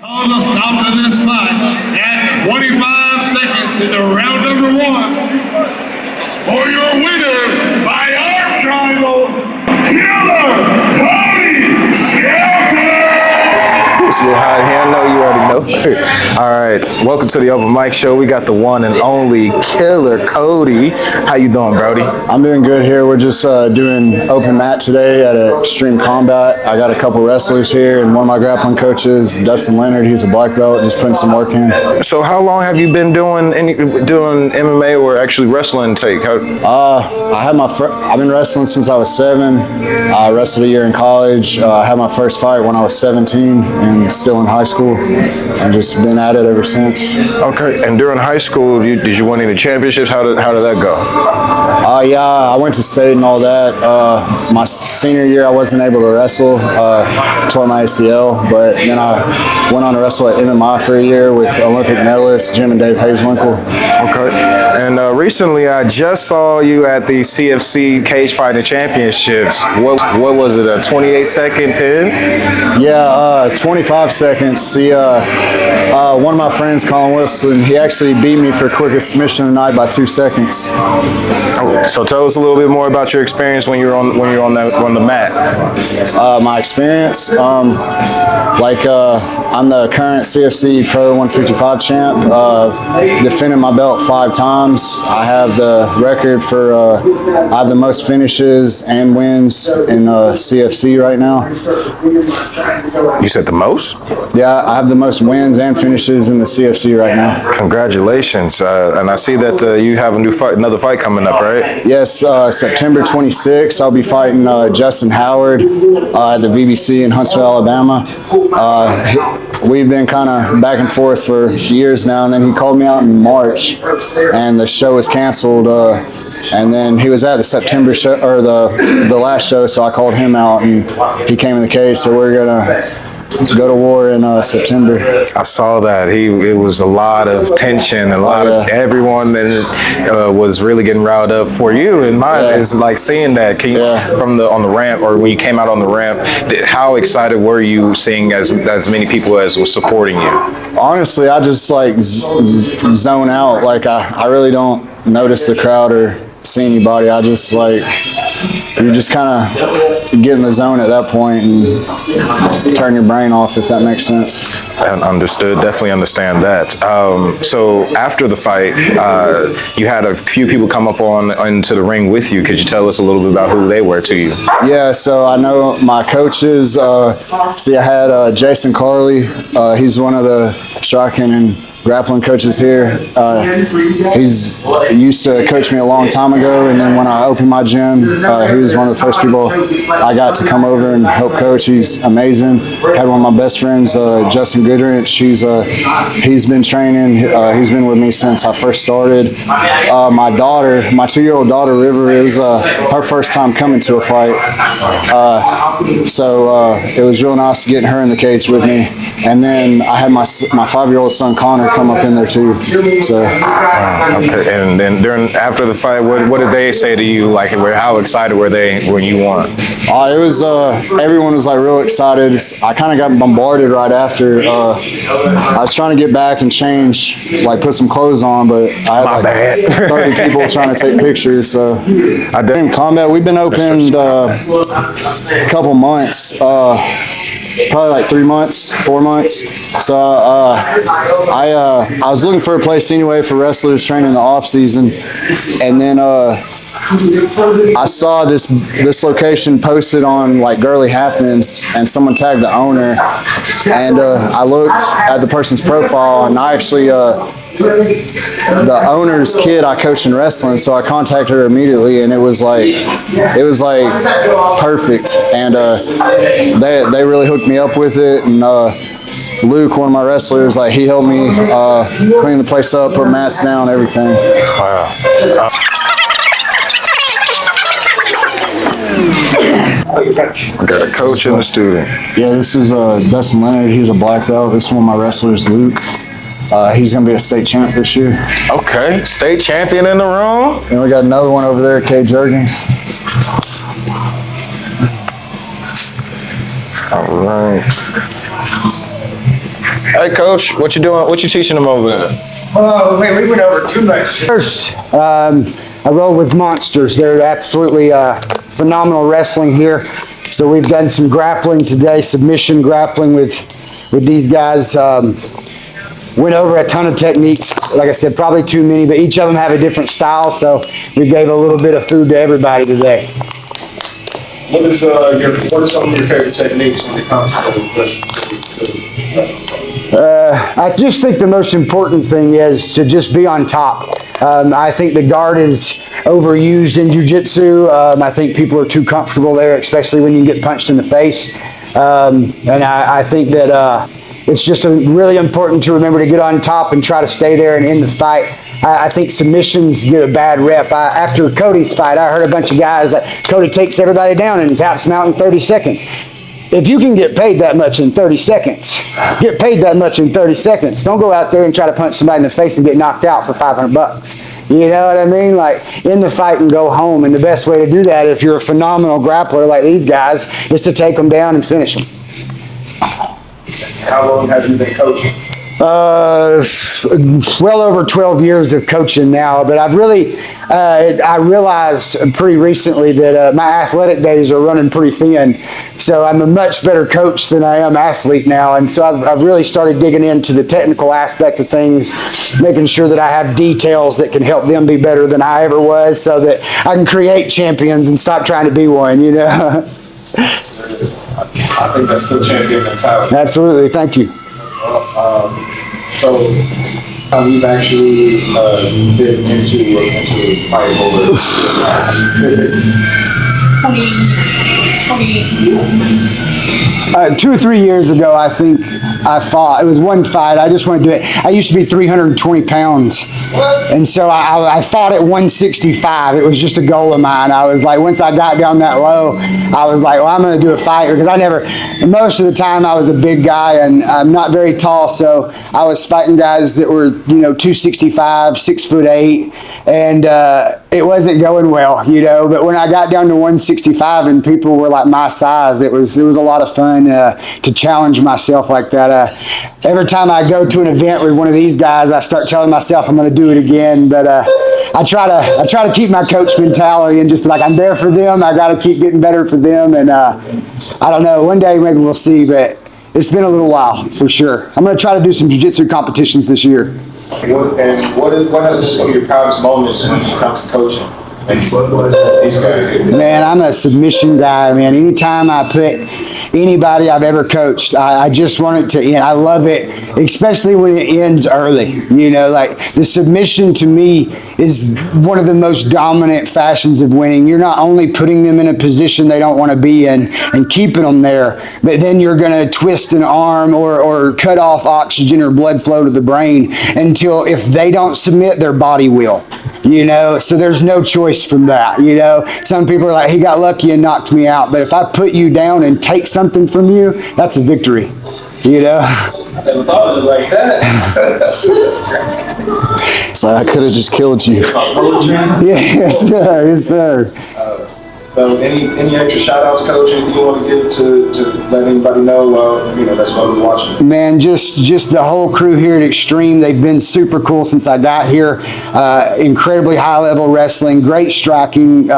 Call the stop to this fight at 25 seconds into round number 1. For your winner by arm triangle, Killer Cody Shelton! It's a little hot here. I know you already know. All right, welcome to the Open Mic Show. We got the one and only Killer Cody. How you doing, Brody? I'm doing good here. We're just doing open mat today at Extreme Combat. I got a couple wrestlers here, and one of my grappling coaches, Dustin Leonard. He's a black belt, just putting some work in. So, how long have you been doing MMA or actually wrestling? I've been wrestling since I was 7. I wrestled a year in college. I had my first fight when I was 17 and still in high school, and just been at it ever since. Okay, and during high school, did you win any championships? How did that go? Yeah, I went to state and all that. My senior year, I wasn't able to wrestle, tore my ACL, but then I went on to wrestle at MMI for a year with Olympic medalists Jim and Dave Hazewinkle. Okay, and recently I just saw you at the CFC Cage Fighting Championships. What was it, a 28-second pin? Yeah, 25 seconds. See, one of my friends, Colin Wilson, he actually beat me for quickest submission of the night by 2 seconds. So tell us a little bit more about your experience when you're on the mat. My experience, I'm the current CFC Pro 155 champ. Defended my belt 5 times. I have the record for I have the most finishes and wins in CFC right now. You said the most? Yeah, I have the most wins and finishes in the CFC right now. Congratulations! And I see that you have another fight coming up, right? Yes, September 26th, I'll be fighting Justin Howard at the VBC in Huntsville, Alabama. We've been kind of back and forth for years now, and then he called me out in March, and the show was canceled. And then he was at the September show, or the last show, so I called him out, and he came in the case. So we're gonna go to war in September. I saw that. It was a lot of tension, of everyone that was really getting riled up for you. And mine is like seeing that. Can you, on the ramp, or when you came out on the ramp, how excited were you seeing as many people as were supporting you? Honestly, I just like zone out. Like I really don't notice the crowd or see anybody. I just like, you just kind of get in the zone at that point and turn your brain off, if that makes sense. Understood. Definitely understand that. So after the fight, you had a few people come up into the ring with you. Could you tell us a little bit about who they were to you? Yeah, so I know my coaches. See, I had Jason Carley. He's one of the striking and grappling coaches here. He's used to coach me a long time ago, and then when I opened my gym, he was one of the first people I got to come over and help coach. He's amazing. Had one of my best friends, Justin Goodrich. He's been training. He's been with me since I first started. My daughter, my 2-year-old daughter, River, is her first time coming to a fight. So it was real nice getting her in the cage with me. And then I had my 5-year-old son, Connor, come up in there too. So okay. And then after the fight, what did they say to you? Like, how excited were they when you won? It was everyone was like real excited. I kind of got bombarded right after. I was trying to get back and change, like put some clothes on, but I had 30 people trying to take pictures. So I did. In combat, we've been opened a couple months. Probably like 3 months, 4 months. So I was looking for a place anyway for wrestlers training in the off season, and then I saw this location posted on like Girly Happenings, and someone tagged the owner, and I looked at the person's profile, and I actually the owner's kid I coached in wrestling, so I contacted her immediately, and it was like perfect, and they really hooked me up with it, and Luke, one of my wrestlers, like he helped me clean the place up, put mats down, everything. Wow. I got a coach and a student. Yeah, this is Dustin Leonard. He's a black belt. This is one of my wrestlers, Luke. He's going to be a state champ this year. Okay, state champion in the room. And we got another one over there, Kay Jurgens. All right. Hey, Coach, what you doing? What you teaching them over there? Oh, man, we went over too much. First, I roll with monsters. They're absolutely phenomenal wrestling here. So we've done some grappling today, submission grappling with these guys. Went over a ton of techniques. Like I said, probably too many, but each of them have a different style. So we gave a little bit of food to everybody today. What are some of your favorite techniques when it comes to wrestling? I just think the most important thing is to just be on top. I think the guard is overused in jiu-jitsu. I think people are too comfortable there, especially when you get punched in the face. And I think that it's just really important to remember to get on top and try to stay there and end the fight. I think submissions get a bad rep. After Cody's fight, I heard a bunch of guys that Cody takes everybody down and taps them out in 30 seconds. If you can get paid that much in 30 seconds, get paid that much in 30 seconds. Don't go out there and try to punch somebody in the face and get knocked out for $500. You know what I mean? Like, in the fight and go home. And the best way to do that, if you're a phenomenal grappler like these guys, is to take them down and finish them. How long have you been coaching? Well over 12 years of coaching now, but I've really, I realized pretty recently that my athletic days are running pretty thin. So I'm a much better coach than I am athlete now. And so I've really started digging into the technical aspect of things, making sure that I have details that can help them be better than I ever was so that I can create champions and stop trying to be one, you know? I think that's the champion mentality. Absolutely. Thank you. So we've actually been into fighting over 2 or 3 years ago, I think I fought. It was one fight. I just wanted to do it. I used to be 320 pounds. And so I fought at 165. It was just a goal of mine. I was like, once I got down that low, I was like, well, I'm going to do a fight. Because most of the time I was a big guy and I'm not very tall. So I was fighting guys that were, 265, 6'8". And it wasn't going well, But when I got down to 165 and people were like my size, it was a lot of fun to challenge myself like that. Every time I go to an event with one of these guys, I start telling myself I'm going to do it again. But I try to keep my coach mentality and just be like, I'm there for them. I got to keep getting better for them. And I don't know. One day maybe we'll see. But it's been a little while for sure. I'm going to try to do some jiu-jitsu competitions this year. What has been some of your proudest moments when it comes to coaching? Man, I'm a submission guy, man. Anytime I put anybody I've ever coached, I just want it to end. I love it, especially when it ends early. Like the submission to me is one of the most dominant fashions of winning. You're not only putting them in a position they don't want to be in and keeping them there, but then you're going to twist an arm or cut off oxygen or blood flow to the brain until if they don't submit, their body will. So there's no choice from that. Some people are like, he got lucky and knocked me out. But if I put you down and take something from you, that's a victory. I never thought of it like that. It's like I could have just killed you. Yes, sir. Yes, sir. So any extra shout outs, Coach, anything you want to give to let anybody know, that's what we're watching? Man, just the whole crew here at Extreme. They've been super cool since I got here. Incredibly high level wrestling, great striking,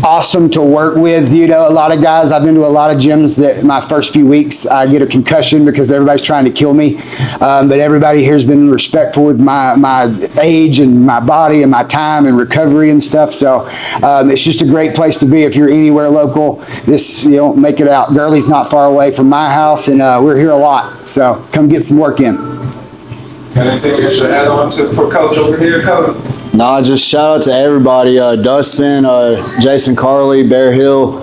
awesome to work with. A lot of guys, I've been to a lot of gyms that my first few weeks I get a concussion because everybody's trying to kill me. But everybody here has been respectful with my age and my body and my time and recovery and stuff. So it's just a great place to be if you're anywhere local. Make it out. Gurley's not far away from my house, and we're here a lot. So come get some work in. Anything you should add on for Coach over here, Coach? No, just shout out to everybody, Dustin, Jason Carley, Bear Hill.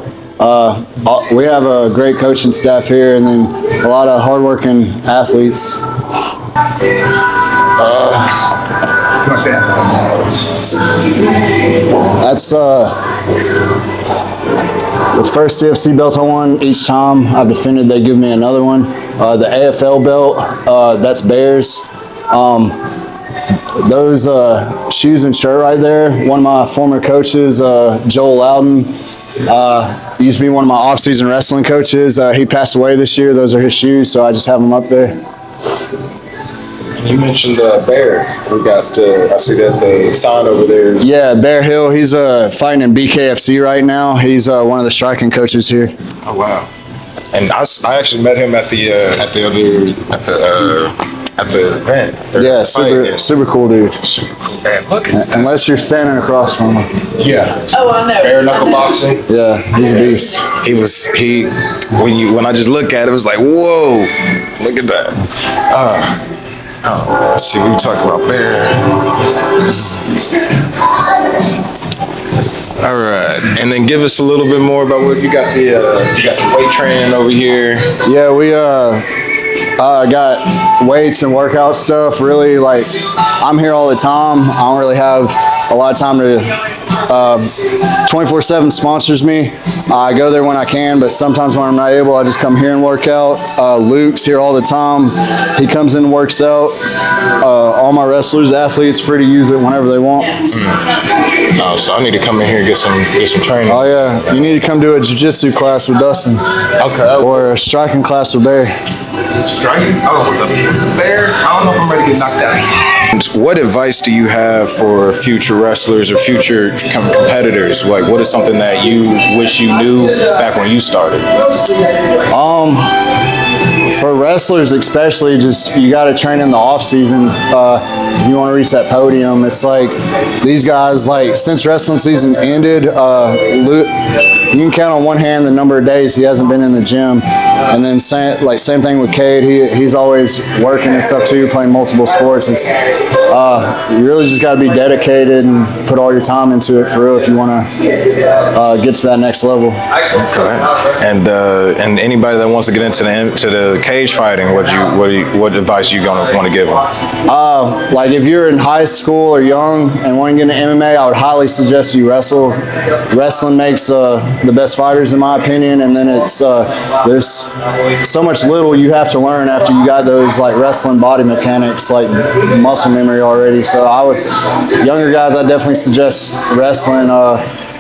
We have a great coaching staff here and then a lot of hardworking athletes. That's the first CFC belt I won. Each time I've defended, they give me another one. The AFL belt, that's Bears. Those shoes and shirt right there, one of my former coaches, Joel Loudon. used to be one of my off-season wrestling coaches. He passed away this year. Those are his shoes, so I just have them up there. You mentioned Bear. We got, I see that the sign over there. Yeah, Bear Hill. He's fighting in BKFC right now. He's one of the striking coaches here. Oh wow! And I actually met him at the event. Yeah, super cool dude. Super cool man. Look at Unless you're standing across from him. yeah. Oh, I know. Bare knuckle boxing. Yeah, he's a beast. When I just look at it, it was like, whoa, look at that. Let's see, we talk about Bear. All right, and then give us a little bit more about what you got the weight training over here. Yeah, we got weights and workout stuff. Really, like, I'm here all the time. I don't really have a lot of time to 24/7 sponsors me. I go there when I can, but sometimes when I'm not able, I just come here and work out. Luke's here all the time. He comes in and works out. All my wrestlers, athletes, free to use it whenever they want. Oh, so I need to come in here and get some training. Oh yeah, you need to come do a jiu-jitsu class with Dustin. Okay. Or a striking class with Barry. Striking? Oh, with the bear? I don't know if I'm ready to get knocked out. What advice do you have for future wrestlers or future competitors? Like, what is something that you wish you knew back when you started? For wrestlers especially, just you got to train in the off season if you want to reach that podium. It's like these guys, like, since wrestling season ended, you can count on one hand the number of days he hasn't been in the gym. And then same thing with Cade. He's always working and stuff too, playing multiple sports. You really just got to be dedicated and put all your time into it for real if you want to get to that next level. Okay. And anybody that wants to get into the cage fighting, what advice you gonna want to give them? Like, if you're in high school or young and want to get into MMA, I would highly suggest you wrestle. Wrestling makes the best fighters, in my opinion, and then there's so much little you have to learn after you got those, like, wrestling body mechanics, like muscle memory already. So younger guys, I definitely suggest wrestling.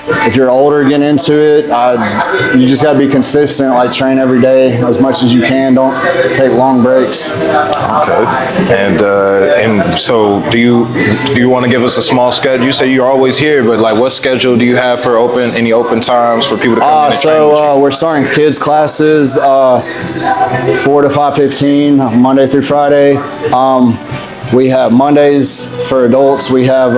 If you're older, getting into it, you just got to be consistent, like train every day as much as you can. Don't take long breaks. Okay. And so do you want to give us a small schedule? You say you're always here, but like, what schedule do you have for any open times for people to come in and train with you? We're starting kids classes 4 to 5:15 Monday through Friday. We have Mondays for adults. We have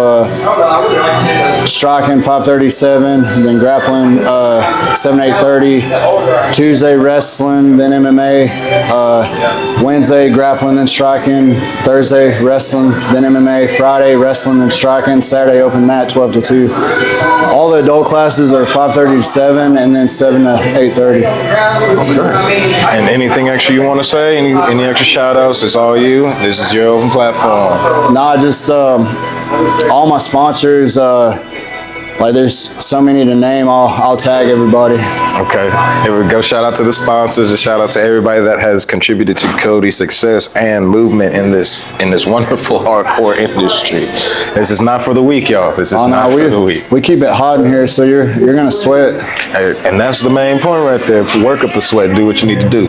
striking 5:37, then grappling 7 to 8:30. Tuesday wrestling, then MMA. Wednesday grappling, then striking. Thursday wrestling, then MMA. Friday wrestling, then striking. Saturday open mat 12 to 2. All the adult classes are 5:30 to 7, and then 7 to 8:30. Okay. And anything extra you want to say? Any extra shout outs? It's all you. This is your open platform. Nah, just all my sponsors. Like, there's so many to name. I'll tag everybody. Okay, here we go. Shout out to the sponsors, and shout out to everybody that has contributed to Cody's success and movement in this wonderful hardcore industry. This is not for the weak, y'all. This is not for the weak. We keep it hot in here, so you're gonna sweat. And that's the main point right there. Work up a sweat. Do what you need to do.